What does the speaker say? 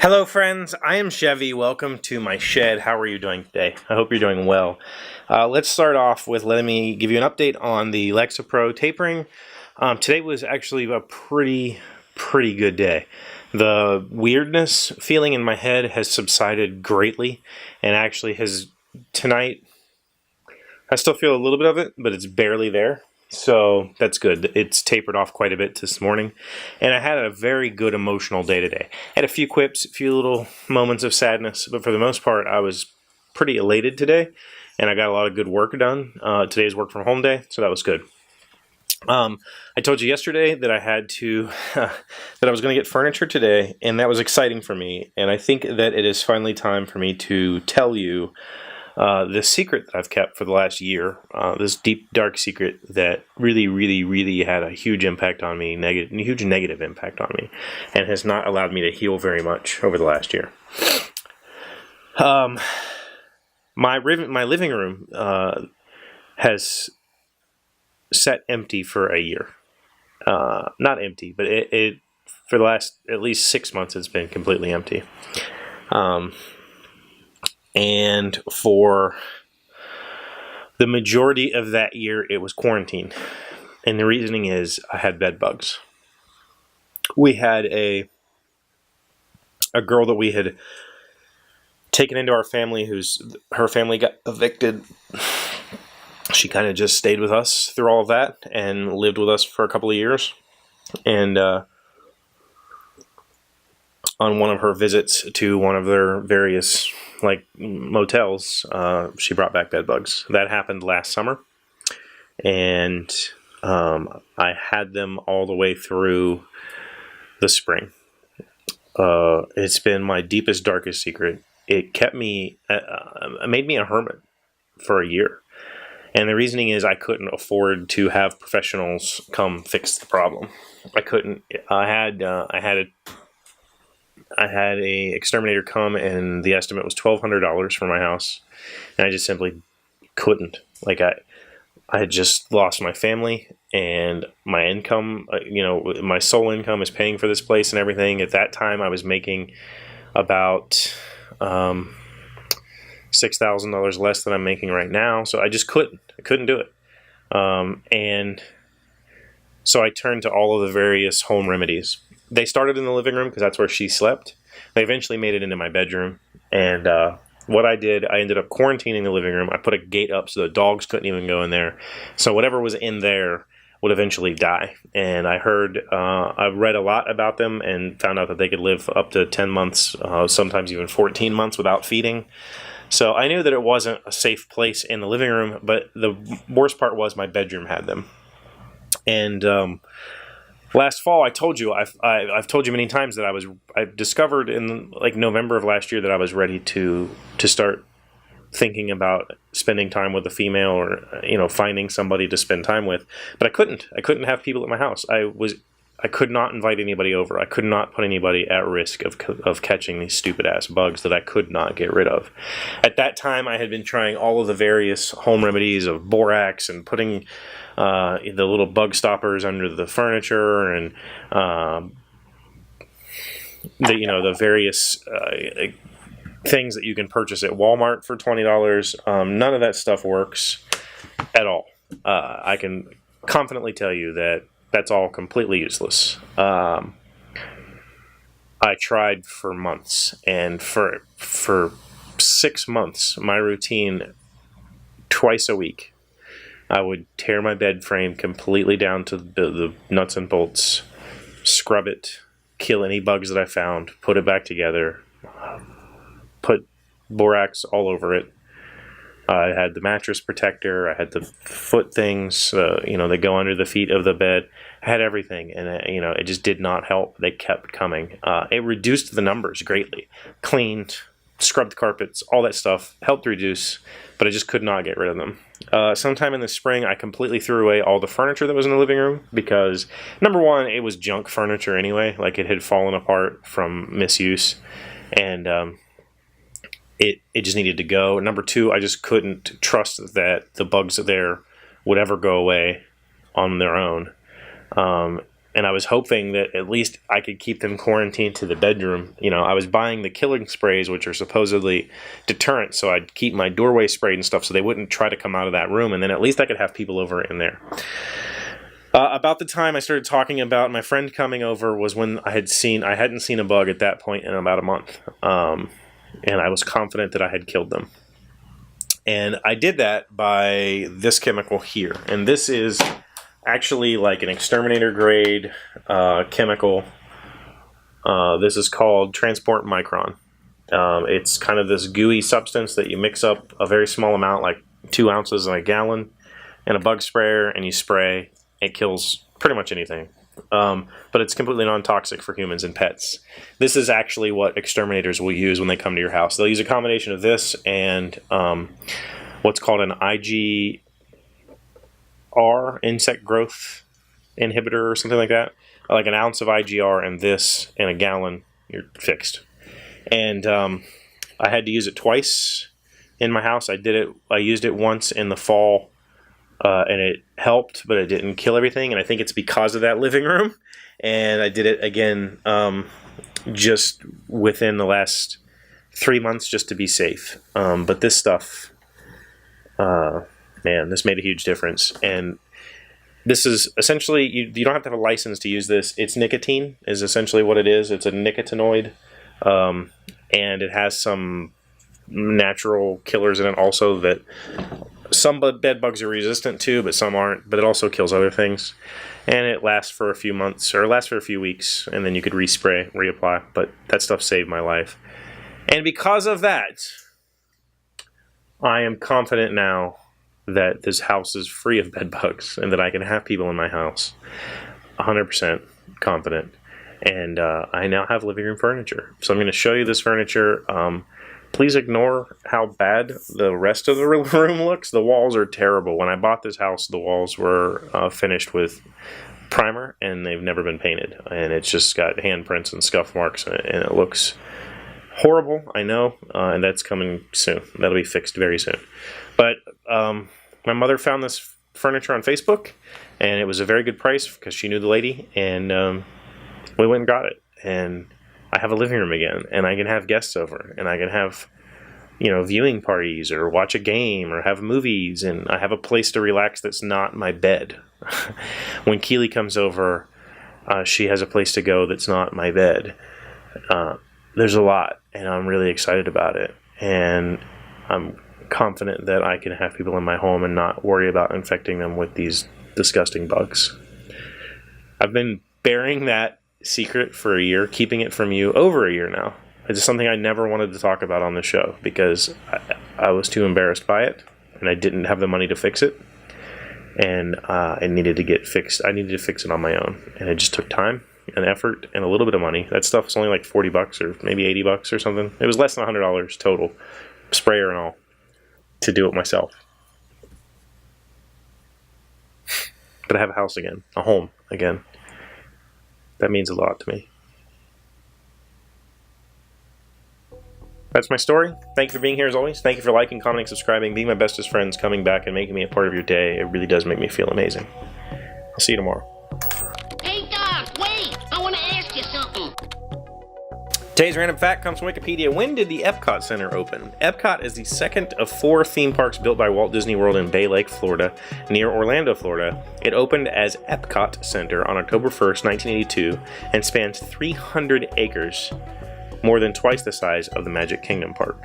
Hello friends, I am Chevee. Welcome to my shed. How are you doing today? I hope you're doing well. Let's start off with letting me give you an update on the Lexapro tapering. Today was actually a pretty good day. The weirdness feeling in my head has subsided greatly, and actually tonight, I still feel a little bit of it, but it's barely there. So that's good. It's tapered off quite a bit this morning. And I had a very good emotional day today. I had a few quips, a few little moments of sadness, but for the most part, I was pretty elated today. And I got a lot of good work done. Today's work from home day, so that was good. I told you yesterday that I had to, that I was going to get furniture today, and that was exciting for me. And I think that it is finally time for me to tell you this secret that I've kept for the last year, this deep, dark secret that really had a huge impact on me, huge negative impact on me, and has not allowed me to heal very much over the last year. My living room has sat empty for a year. Not empty, but it for the last at least 6 months it's been completely empty. And for the majority of that year, it was quarantine. And the reasoning is I had bed bugs. We had a girl that we had taken into our family her family got evicted. She kind of just stayed with us through all of that and lived with us for a couple of years. And on one of her visits to one of their various motels, she brought back bed bugs. That happened last summer, and I had them all the way through the spring. It's been my deepest, darkest secret. It kept me, it made me a hermit for a year. And the reasoning is I couldn't afford to have professionals come fix the problem. I couldn't. I had a exterminator come, and the estimate was $1,200 for my house, and I just simply couldn't. I had just lost my family, and my income, my sole income is paying for this place and everything. At that time, I was making about $6,000 less than I'm making right now, so I just couldn't. I couldn't do it. And so I turned to all of the various home remedies. They started in the living room because that's where she slept. They eventually made it into my bedroom. And what I did, I ended up quarantining the living room. I put a gate up so the dogs couldn't even go in there. So whatever was in there would eventually die. And I read a lot about them and found out that they could live up to 10 months, sometimes even 14 months without feeding. So I knew that it wasn't a safe place in the living room, but the worst part was my bedroom had them. And last fall, I told you, I've told you many times that I discovered in November of last year that I was ready to start thinking about spending time with a female, or finding somebody to spend time with. But I couldn't have people at my house. I could not invite anybody over. I could not put anybody at risk of catching these stupid ass bugs that I could not get rid of. At that time, I had been trying all of the various home remedies of borax and putting the little bug stoppers under the furniture, and the various things that you can purchase at Walmart for $20. None of that stuff works at all. I can confidently tell you that that's all completely useless. I tried for months, and for 6 months, my routine, twice a week, I would tear my bed frame completely down to the nuts and bolts, scrub it, kill any bugs that I found, put it back together, put borax all over it. I had the mattress protector. I had the foot things, they go under the feet of the bed. I had everything, and it just did not help. They kept coming. It reduced the numbers greatly. Cleaned, scrubbed carpets, all that stuff helped reduce, but I just could not get rid of them. Sometime in the spring, I completely threw away all the furniture that was in the living room because, number one, it was junk furniture anyway. It had fallen apart from misuse, and it just needed to go. Number two, I just couldn't trust that the bugs there would ever go away on their own. And I was hoping that at least I could keep them quarantined to the bedroom. You know, I was buying the killing sprays, which are supposedly deterrents, so I'd keep my doorway sprayed and stuff so they wouldn't try to come out of that room, and then at least I could have people over in there. About the time I started talking about my friend coming over was when I hadn't seen a bug at that point in about a month. And I was confident that I had killed them. And I did that by this chemical here. And this is actually like an exterminator grade chemical. This is called Transport Micron. It's kind of this gooey substance that you mix up a very small amount, like 2 ounces in a gallon, in a bug sprayer, and you spray. It kills pretty much anything. But it's completely non-toxic for humans and pets. This is actually what exterminators will use when they come to your house. They'll use a combination of this and what's called an IGR, insect growth inhibitor or something like that. Like an ounce of IGR and this in a gallon, you're fixed. And I had to use it twice in my house. I used it once in the fall. And it helped, but it didn't kill everything. And I think it's because of that living room. And I did it again just within the last 3 months just to be safe. But this stuff, man, this made a huge difference. And this is essentially, you don't have to have a license to use this. It's nicotine is essentially what it is. It's a nicotinoid. And it has some natural killers in it also that some bed bugs are resistant to, but some aren't. But it also kills other things. And it lasts for a few months, or it lasts for a few weeks, and then you could respray, reapply. But that stuff saved my life. And because of that, I am confident now that this house is free of bed bugs and that I can have people in my house. 100% confident. And I now have living room furniture. So I'm going to show you this furniture. Please ignore how bad the rest of the room looks. The walls are terrible. When I bought this house, the walls were finished with primer, and they've never been painted. And it's just got handprints and scuff marks, and it looks horrible, I know, and that's coming soon. That'll be fixed very soon. But my mother found this furniture on Facebook, and it was a very good price because she knew the lady, and we went and got it. And I have a living room again, and I can have guests over, and I can have, viewing parties or watch a game or have movies, and I have a place to relax that's not my bed. When Keely comes over, she has a place to go that's not my bed. There's a lot, and I'm really excited about it, and I'm confident that I can have people in my home and not worry about infecting them with these disgusting bugs. I've been bearing that secret for a year, keeping it from you over a year now. It's something I never wanted to talk about on the show because I was too embarrassed by it, and I didn't have the money to fix it, and it needed to get fixed. I needed to fix it on my own, and it just took time and effort and a little bit of money. That stuff was only like $40 or maybe $80 or something. It was less than $100 total, sprayer and all, to do it myself. But I have a house again, a home again. That means a lot to me. That's my story. Thank you for being here as always. Thank you for liking, commenting, subscribing, being my bestest friends, coming back and making me a part of your day. It really does make me feel amazing. I'll see you tomorrow. Hey, Doc, wait! I want to ask you something. Today's random fact comes from Wikipedia. When did the Epcot Center open? Epcot is the second of 4 theme parks built by Walt Disney World in Bay Lake, Florida, near Orlando, Florida. It opened as Epcot Center on October 1st, 1982, and spans 300 acres, more than twice the size of the Magic Kingdom Park.